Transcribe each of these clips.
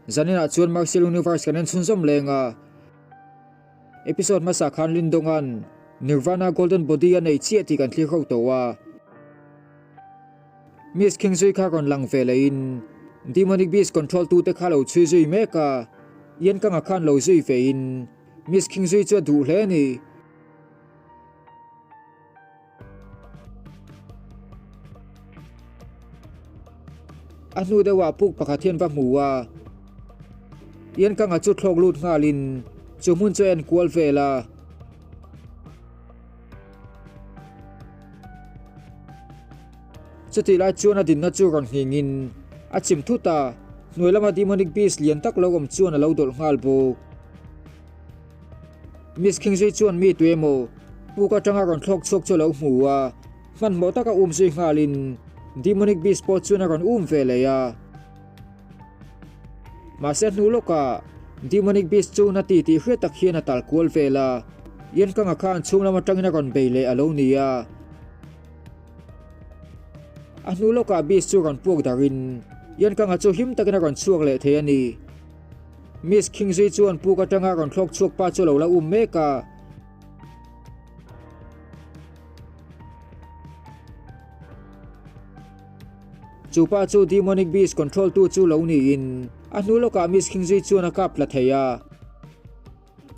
zanina chuan Marcel Universe kanen chunzom lenga episode masa khan lindongan Nirvana Golden Body an ei chi ti kan thli kho towa Miss Kingzui kha kon lang velein Demonic Beast Control 2 te khalo chui zui meka yen ka nga khan lo zui vein Miss Kingzui chu du hle ni anu dewa puk pakathian va muwa yen ka nga chu thlok lut ngalin chumun chu en kual vela chuti la chuan adin na chu ron hingin achim thuta noilama Demonic Beast lian tak logom chuan alo dol ngal bo Miss Kingzui chuan mi tuemo puka tanga ron thlok chok chu lo muwa man mo taka zui ngalin Demonic Beast po chuan ron veleya ma se nuloka Demonic Beast chu na ti hre tak hian atal kual vela yen ka nga khan chunglama tangina ron beile alo nia anuloka Beast chu ron puak darin yen ka nga chu him takina ron chuak le the ani Miss Kingzui chuan puka tanga ron thlok chuak pa chu lo la meka chupa chu Demonic Beast Control 2 chu lo ni in anuloka Miss Kingzui chuan akap la theya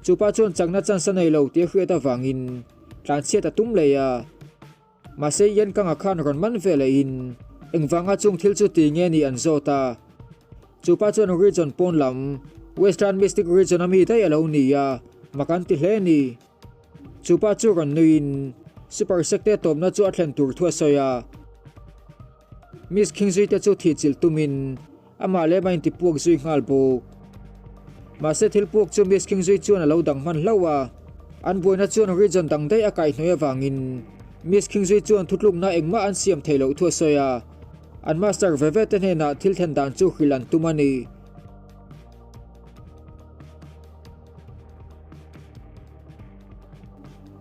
chupa chuan changna chan sanai lo te khweta wangin tlan chiat atum leya ma se yen ka nga khan ron man vele in engwanga chung thil chu ti nge ni an zota chupa chuan region pon lam Western Mystic region ami dai alo niya makan ti hle ni chupa chu ron nuin super sector tom na chu athlen tur thua soya Miss Kingzui te chu thi chil tumin ama le main ti puak zui ngal bo ma se thil puak chu Miss Kingzui chuan alo dang man hlawa an boina chuan region dang dai akai hnoya wangin Miss Kingzui chuan thutluk na engma an siam theilo thua soya an master veve te na thil then dan chu khilan tumani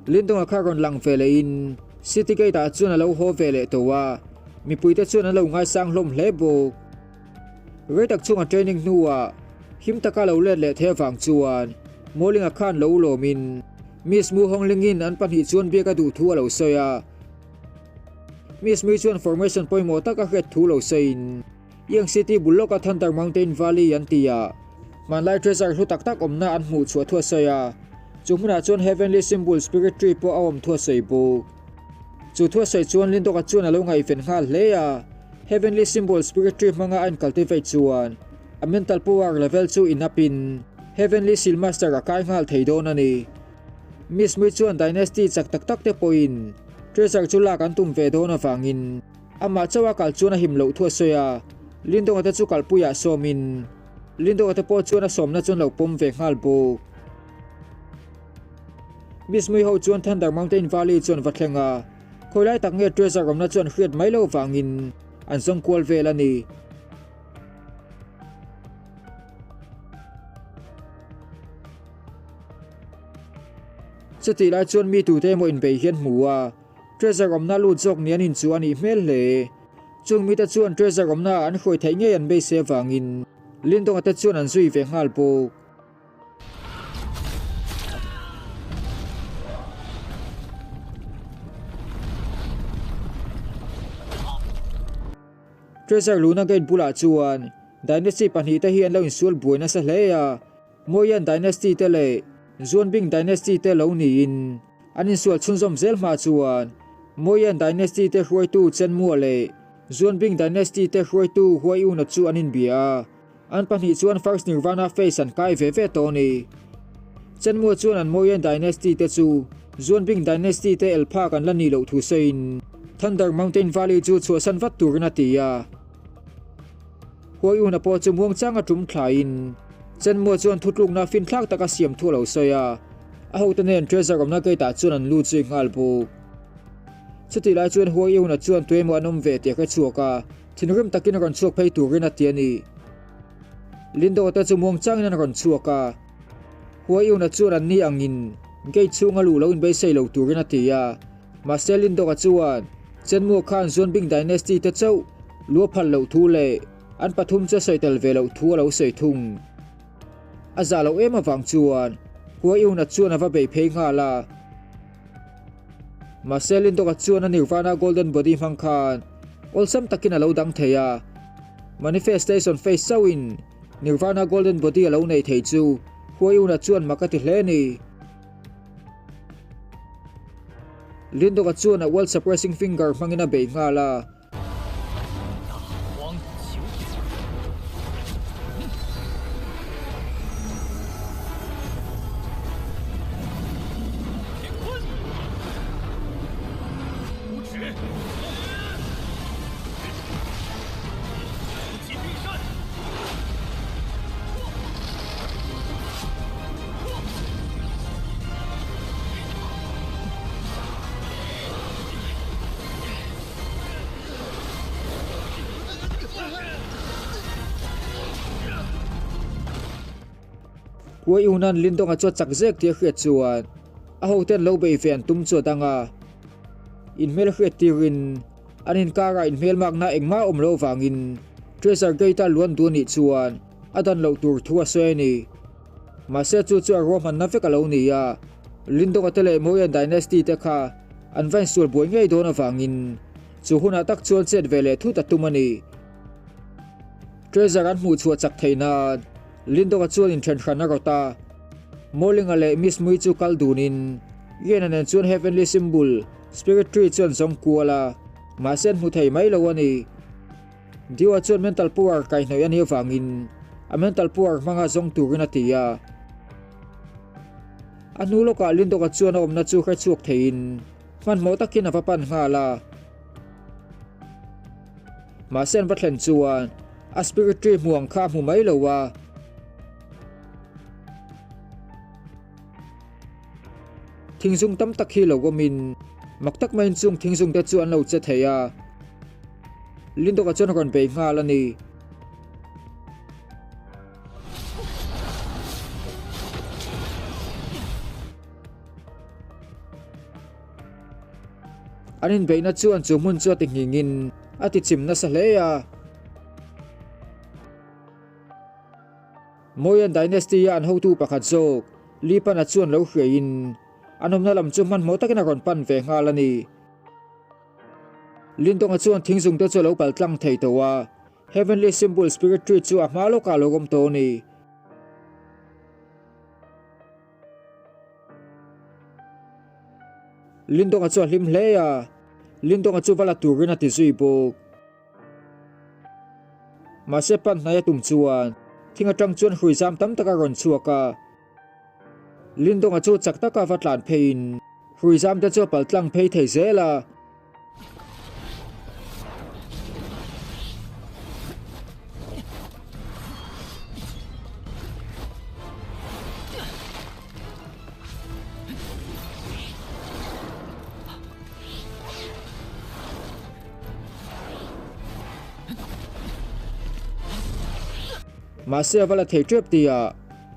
lindong akharon lang velein city gate ta chuan alo ho vele towa mi puite chuan alo ngai sang hlom hlebo retak chunga training nuwa him taka lo le the wang chuan moling akhan lo lomin Miss Mu Honglingin an panhi chuan beka du thu alo soya Miss Mu chuan formation point mo taka khet thu lo sein yang city buloka Thunder Mountain Valley yantia manlai treasure hu tak tak omna an mu chua thua soya chumuna chuan heavenly symbol spirit tree po awam thua seibo chu thua sei chuan lindoka chuan alo ngai fen hal hleya heavenly symbol spirit tree manga an cultivate chuan a mental power level chu inapin heavenly seal master akai ngal theidon ani Miss Mu chuan dynasty chak tak tak te point treasure chu la kan tum ve dona wangin ama chawa kal chuan a him lo thua soya lindong ata chu kalpuya somin lindong ata po chuan a somna chuan lo pom ve ngal bo Miss Mu ho chuan Thunder Mountain Valley chuan vatlenga khoilai tak nge treasure romna chuan hriat mai lo wangin an song kual velani chuti lai chuan mi tu te mo in be hian muwa treasure romna lu jok nian in chu ani hmel hle chung mi ta chuan treasure romna an khoi thai nge an be se wangin lindong ata chuan an zui ve ngal po treasure luna gain pula chuan dynasty panhi te hi an lo insul buina sa hleya moyan dynasty te le Zonbing dynasty te lo ni in an insul chunzom zel ma chuan moyan dynasty te huai tu chen mu le Zonbing dynasty te huai tu huai u na chu anin bia an panhi chuan first Nirvana face an kai ve ve to ni chen mu chuan an moyan dynasty te chu Zonbing dynasty te alpha kan lani lo thu sein Thunder Mountain Valley chu chuasan vat turna tia huai u na po chu muang changa tum thlain chen mo chuan thutluk na fin thlak taka siam thu lo soya a ho tanen treasure romna kai ta chuan an lu chi ngal bu chuti lai chuan huai u na chuan tuemo anom ve te ka chuaka thinrim takin ron chuak phei turina tiani lindo ta chu muang changin an ron chuaka huai u na chuan an ni angin gate chunga lu lo in be sei lo turina tia Marcelin do ka chuan chen mo khan Zonbing dynasty te chau lu phal lo thu le an pathum cha saitel velo thu lo sei thung aza lo ema wang chuan huwa iuna chuan ava bei phei nga la Marcelin to ka chuan Nirvana Golden Body mang khan olsam takin alo dang theya manifestation face sawin Nirvana Golden Body alo nei thei chu huwa iuna chuan makati hle ni Lindo ka chuan a world suppressing finger mangina bei nga la Huwa iunan Lindo nga chuat chakzek tia khriat chuan a hoten lo bei fen tum chu danga inmel khriat tirin anin kara inmel mak na engma omlo wangin treasure gate luan du ni chuan adan lo tur thua se ni ma se chu chu roman na vek alo ni ya Lindo nga tele Moyan dynasty te kha anvain sul boi ngei don awangin chu huna tak chuan chet vele thu ta tumani treasure an mu chu chak theina Lindo ka chuan in thren khana rota molinga le miss mui chu kal dunin yen an chuan heavenly symbol spirit tree chuan zong kuala ma sen mu thei mai lo ani diwa chuan mental power kai noi ani wangin a mental power manga zong turina tia anulo ka Lindo ka chuan om na chu kha chuak thein man mo takin apapan nga la ma sen patlen chuan a spirit tree muang kha mu mai lo wa thingzung tam tak hi lo gomin maktak main chung thingzung te chu an lo che theya Lindo ka chuan ron bei nga la ni anin bei na chuan chu mun chu tingingin ati chim na sa hleya Moyan dynasty an ho tu pakhat jok lipan a chuan lo hrein anom na lam chu man mo takin ron pan ve nga la ni Lindo nga chuan thingzung te chu lo paltlang thei towa heavenly symbol spirit tree chu a hmalo ka logom to ni Lindo nga chu hlim hleya Lindo nga chu vala turina ti zui bok ma se pan na ya tum chuan thinga tang chuan hruizam tam taka ron chuaka Lindo nga chu chakta ka vatlan phein hruizam te chu paltlang phei thei zela ma se vala thei trep tia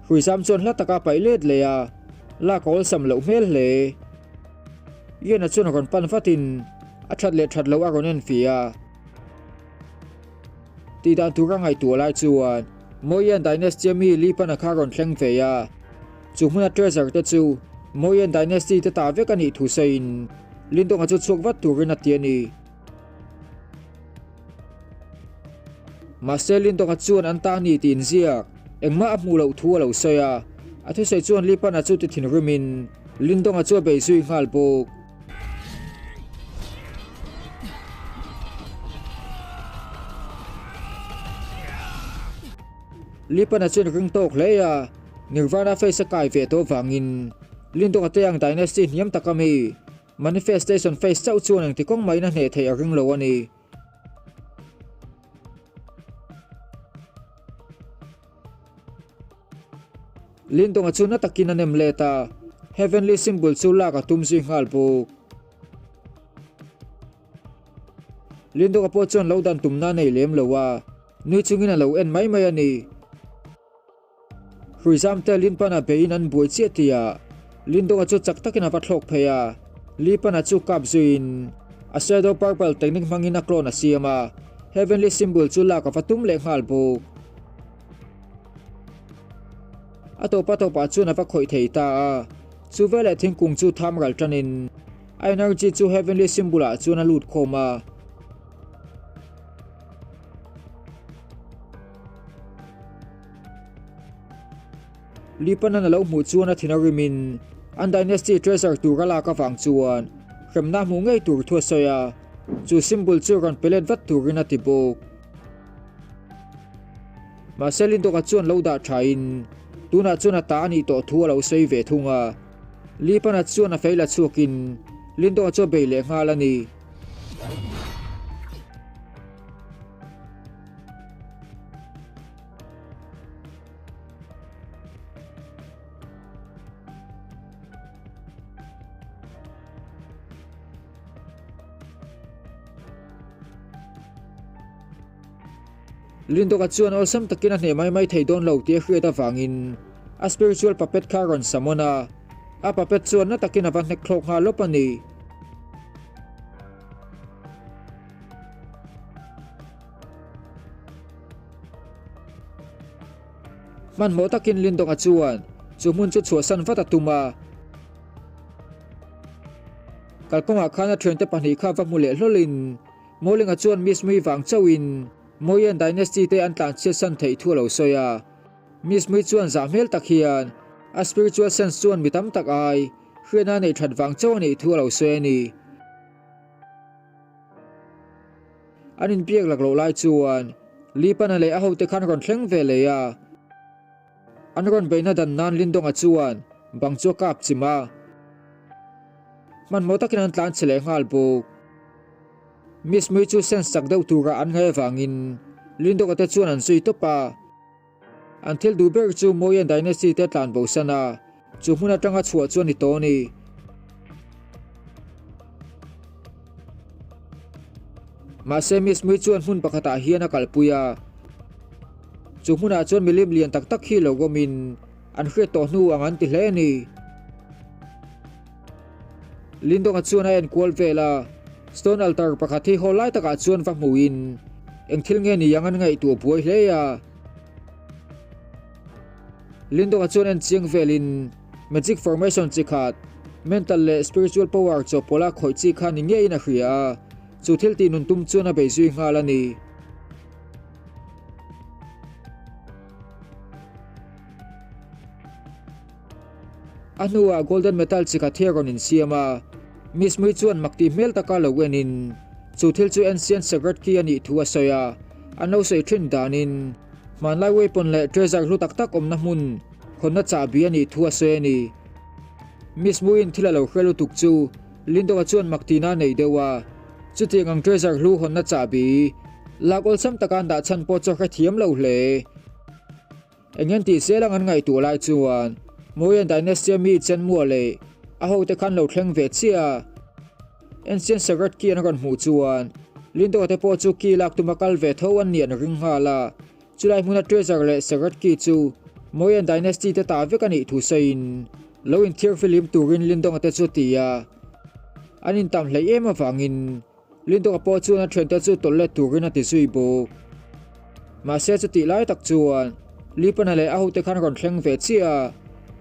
hruizam chuan hla taka pailet leya la kol sam lo mel hle yena chuan ron pan fatin a that le that lo aron en fia ti dan turangai tu lai chuan Moyan dynasty mi lipan a kharon thleng veya chu hmuna treasure te chu Moyan dynasty te ta vek ani thu sein Lindo nga chu chuak wat turin atiani Marcelin to ka chuan an ta ni tin ziak engma amu lo thu lo soya athu sei chuan lipan a chu ti thin rumin Lindo nga chu bei sui ngal bok lipan a chuan ring tok leya Nirvana face kai ve to wangin Lindo ka teyang dynasty niam takami manifestation face chau chuan ang tikong mai na hne thei a ring lo ani Lindo nga chu na takin anem leta heavenly symbol chu la ka tumsi ngal bok Lindo ka po chuan lo dan tumna nei lem lowa nui chungin a lo en mai mai ani hruizam te lin pana bein an boi che tia Lindo nga chu chak takin a pathlok pheya li pana chu kap zuin a shadow purple technique mangina klon a siama heavenly symbol chu la ka fatum le ngal bo atopa chu na va khoi thei ta chu vele thingkung chu tham ral tanin energy chu heavenly symbol a chu na lut khoma lipana na lo mu chu na thinarimin an dynasty treasure tu gala ka wang chuan khamna mu ngei tur thua soya chu symbol chu ran pelet vat turin atibok ma selin to ka chuan lo da thain tuna chuna ta ani to thu lo sei ve thunga lipana chuan a feila chukin lindo cho beile ngalani lindo ka chuan olsam takin a hne mai thei don lo tia khriata wangin a spiritual puppet karon samona a puppet chuan na takin awan nek khlok nga lopani man mo takin lindo ka chuan chumun chu chuasan vata tuma kalkonga khana thente pani kha va mule hlolin molinga chuan mismi wang chawin Moyen dynasty te an tlan san thei thu lo soya mismi chuan zamel takhian a spiritual sense chuan mitam tak ai khriana nei that wang chaw nei thu lo soya ni anin piak lak lo lai chuan lipana le a ho te khan ron thleng ve le ya an ron beina dan nan lindong a chuan bang chu kap chima man mo takin an tlan chele ngal bu mismi chu sense sak deuh tura an ngai wangin lindo ka te chuan an sui topa until du ber chu Moyen dynasty te tlan bo sana chu hmuna tanga chhuah chuan ni to ni ma se mismi chuan hmun pakhata hian a kalpuya chu hmuna chuan milim lian tak tak hi lo gomin an hre to hnu ang an ti hle ni lindo ka chuan a en kwal vela stone altar pakhathi holai taka chuan va muin engthil nge ni yangan ngai tu buai hleya lindo ka chuan en chiang velin magic formation chikhat mental le spiritual power cho pola khoi chi khan nge ina khria chu thil ti nun tum chuan a beizui ngalani anua golden metal chikhat thieron in siama mismi chuan makti mel taka lo wenin chu thil chu ancient secret ki ani thua soya ano sei thin danin manlai weapon le treasure lu tak tak omna mun khonna cha bi ani thua soya ni mismuin thila lo khelu tuk chu lindo ka chuan makti na nei dewa chu tingang treasure lu honna cha bi lakol sam takan da chan po cho kha thiam lo hle engen ti selang an ngai tu lai chuan Moyen dynasty mi chen mu le a ho te khan lo thleng ve chia ancient secret ki an ron mu chuan lindo te po chu ki lak tumakal ve tho an nian ring hala chulai hmuna treasure le secret ki chu Moyen dynasty te ta ve kani thu sein lo in thier film turin lindo te chu tia anin tam hle ema wangin lindo ka po chu na thren te chu tolle turin ati sui bo ma se chu ti lai tak chuan lipana le a ho te khan ron thleng ve chia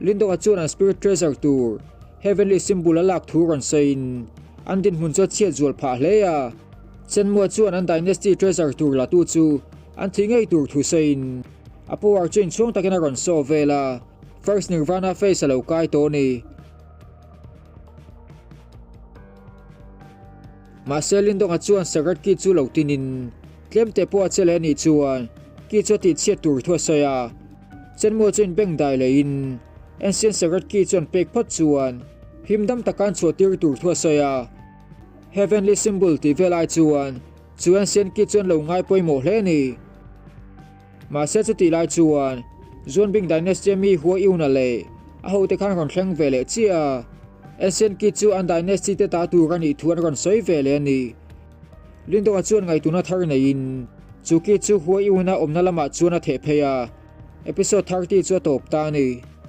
lindo ka chuan spirit treasure tour heavenly symbol alak thu ron sein andin hun cho chia zual pha hleya chen mo chuan an dynasty treasure tour la tu chu an thingei tur thu sein apo ar chen chung takena ron so vela first nirvana face alo kai to ni ma se lindo ka chuan secret ki chu lo tinin tlem te po chele ni chuan ki cho ti chia tur thua soya chen mo chen beng dai le in ancient secret ki chuan pek phat chuan himdam takan chu tir tur thua soya heavenly symbol ti velai chuan ancient ki chuan lo ngai poi mo hle ni ma se chu ti lai chuan zon bing dynasty mi huwa iuna le a ho te khan ron thleng vele chia ancient ki chu an dynasty te ta tu rani thuan ron soi vele ni lindo ka chuan ngai tuna thar nei in chu ki chu huwa iuna omna lama chuan a the pheya episode 30 chu top ta ni